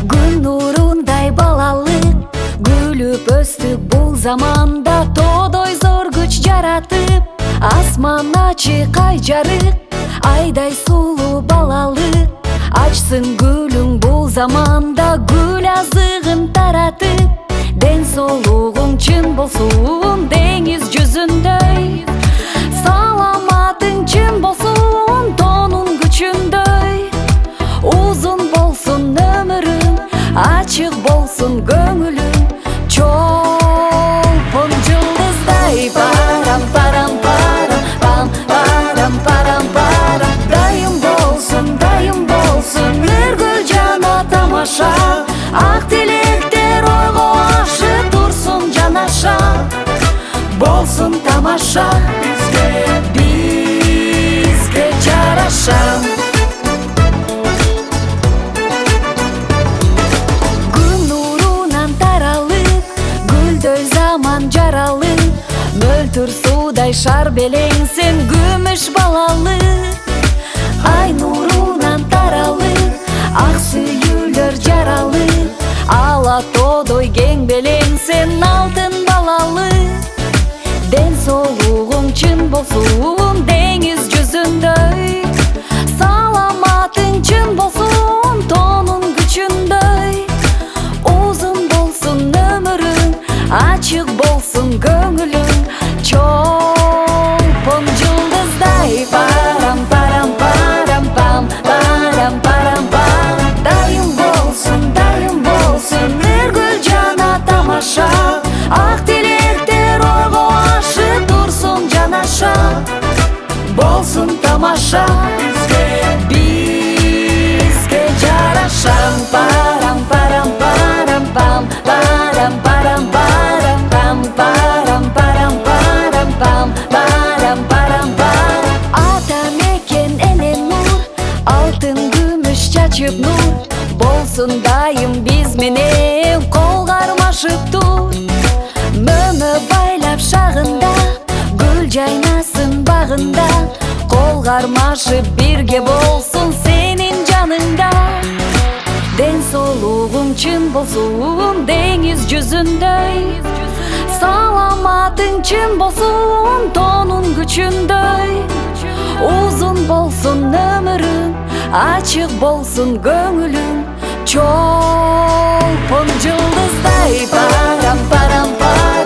Күн нурундай балалык гүлүп өстүк бул заманда, тоодой зор күч жаратып асман ачык ай жарык, айдай сулуу балалык ачсын гүлүң бул заманда, гүл азыгын таратып ден-соолугуң чын болсун деңиз жүзүндөй, саламатың чын болсун тонун күчүндөй, узун болсун өмүрүң, ачык болсун көңүлүң, чолпон жылдыздай парам парам парам пам парам парам парам, дайым болсун өргүл жана тамаша, ак тилектер ойго ашып турсун жанаша, болсун тамаша бизге жараша. Жаралы мөлтүр суудай шар белең сен, күмүш балалы ай нурунан таралы, ак сүйүүлөр жаралы, ала тоодой кең белең сен, алтын балалы ден-соолугуң чын болсун деңиз жүзүндөй, саламатың чын болсун тонун күчүндөй, узун болсун өмүрүң, ачык болсун көңүлүң, чолпон жылдыздай парам парам парам пам парам парам парам, дайым болсун өргүл жана тамаша, ак тилектер ойго ашып турсун жанаша, болсун тамаша бизге жараша. Парам парам парам пам парам парам парам пам парам парам парам пам парам парам парам, ата мекен энем нур, алтын күмүш чачып нур, болсун дайым биз менен кол кармашып тур, мөмө байлап шагында, гүл жайнасын багында, кол кармашып бирге болсун сенин жаныңда, ден-соолугуң чын болсун деңиз жүзүндөй, саламатың чын болсун тонун күчүндөй, узун болсун өмүрүң, ачык болсун көңүлүң, чолпон жылдыздай парам парам парам